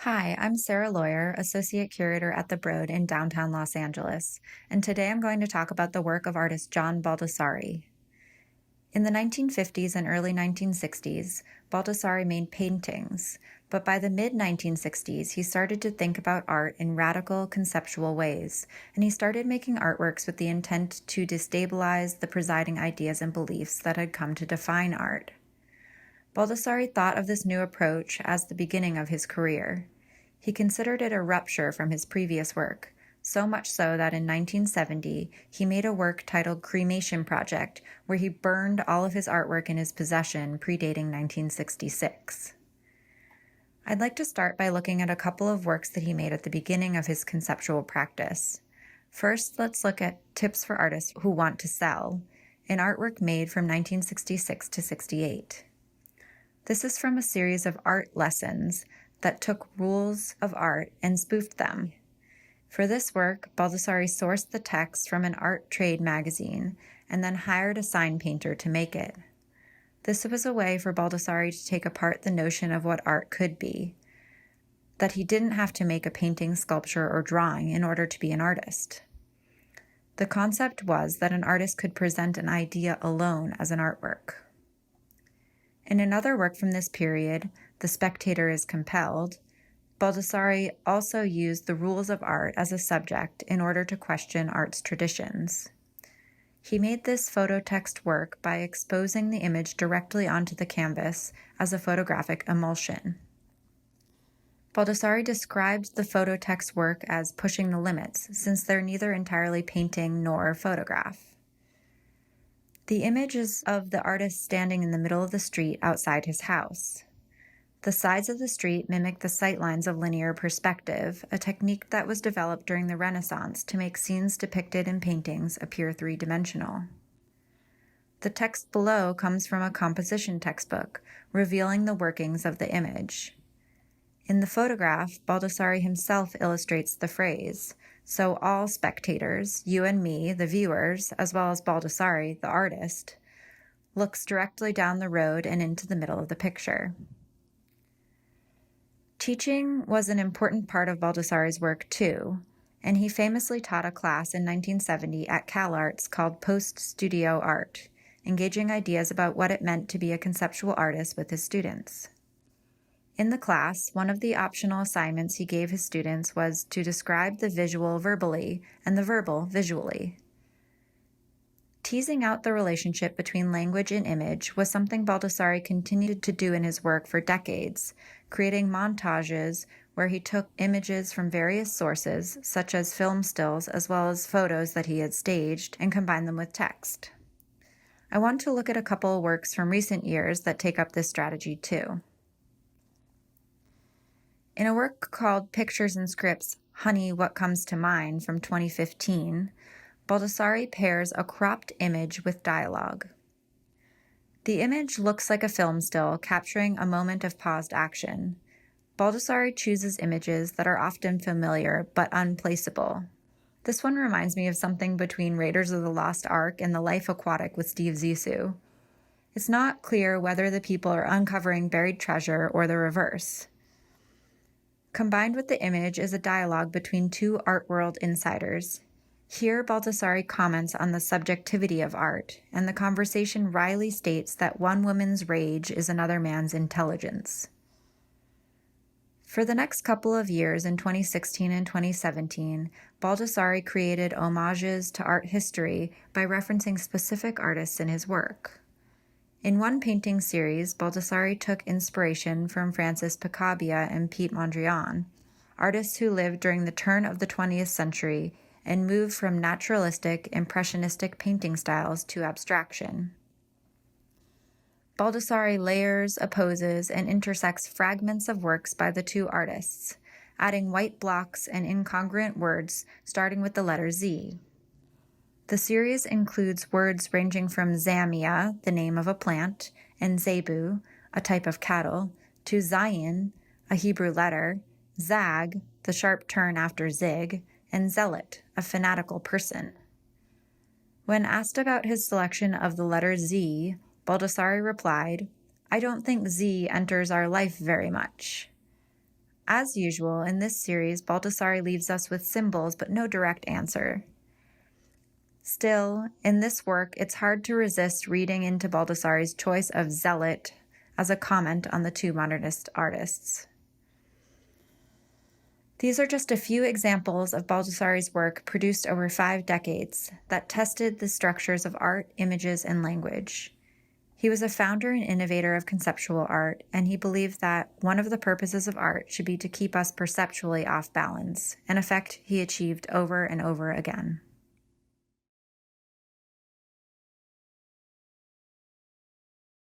Hi, I'm Sarah Loyer, Associate Curator at the Broad in downtown Los Angeles, and today I'm going to talk about the work of artist John Baldessari. In the 1950s and early 1960s, Baldessari made paintings, but by the mid-1960s he started to think about art in radical, conceptual ways, and he started making artworks with the intent to destabilize the presiding ideas and beliefs that had come to define art. Baldessari thought of this new approach as the beginning of his career. He considered it a rupture from his previous work, so much so that in 1970 he made a work titled Cremation Project, where he burned all of his artwork in his possession predating 1966. I'd like to start by looking at a couple of works that he made at the beginning of his conceptual practice. First, let's look at Tips for Artists Who Want to Sell, an artwork made from 1966 to 68. This is from a series of art lessons that took rules of art and spoofed them. For this work, Baldessari sourced the text from an art trade magazine and then hired a sign painter to make it. This was a way for Baldessari to take apart the notion of what art could be, that he didn't have to make a painting, sculpture, or drawing in order to be an artist. The concept was that an artist could present an idea alone as an artwork. In another work from this period, The Spectator is Compelled, Baldessari also used the rules of art as a subject in order to question art's traditions. He made this phototext work by exposing the image directly onto the canvas as a photographic emulsion. Baldessari described the phototext work as pushing the limits, since they're neither entirely painting nor photograph. The image is of the artist standing in the middle of the street outside his house. The sides of the street mimic the sightlines of linear perspective, a technique that was developed during the Renaissance to make scenes depicted in paintings appear three-dimensional. The text below comes from a composition textbook, revealing the workings of the image. In the photograph, Baldessari himself illustrates the phrase, so all spectators, you and me, the viewers, as well as Baldessari, the artist, looks directly down the road and into the middle of the picture. Teaching was an important part of Baldessari's work too, and he famously taught a class in 1970 at CalArts called Post-Studio Art, engaging ideas about what it meant to be a conceptual artist with his students. In the class, one of the optional assignments he gave his students was to describe the visual verbally and the verbal visually. Teasing out the relationship between language and image was something Baldessari continued to do in his work for decades, creating montages where he took images from various sources, such as film stills as well as photos that he had staged, and combined them with text. I want to look at a couple of works from recent years that take up this strategy too. In a work called Pictures and Scripts, Honey, What Comes to Mind from 2015, Baldessari pairs a cropped image with dialogue. The image looks like a film still, capturing a moment of paused action. Baldessari chooses images that are often familiar but unplaceable. This one reminds me of something between Raiders of the Lost Ark and The Life Aquatic with Steve Zissou. It's not clear whether the people are uncovering buried treasure or the reverse. Combined with the image is a dialogue between two art world insiders. Here, Baldessari comments on the subjectivity of art, and the conversation wryly states that one woman's rage is another man's intelligence. For the next couple of years in 2016 and 2017, Baldessari created homages to art history by referencing specific artists in his work. In one painting series, Baldessari took inspiration from Francis Picabia and Piet Mondrian, artists who lived during the turn of the 20th century and moved from naturalistic, impressionistic painting styles to abstraction. Baldessari layers, opposes, and intersects fragments of works by the two artists, adding white blocks and incongruent words starting with the letter Z. The series includes words ranging from Zamia, the name of a plant, and Zebu, a type of cattle, to Zayin, a Hebrew letter, Zag, the sharp turn after zig, and Zealot, a fanatical person. When asked about his selection of the letter Z, Baldessari replied, "I don't think Z enters our life very much." As usual, in this series, Baldessari leaves us with symbols but no direct answer. Still, in this work, it's hard to resist reading into Baldessari's choice of zealot as a comment on the two modernist artists. These are just a few examples of Baldessari's work produced over 5 decades that tested the structures of art, images, and language. He was a founder and innovator of conceptual art, and he believed that one of the purposes of art should be to keep us perceptually off balance, an effect he achieved over and over again.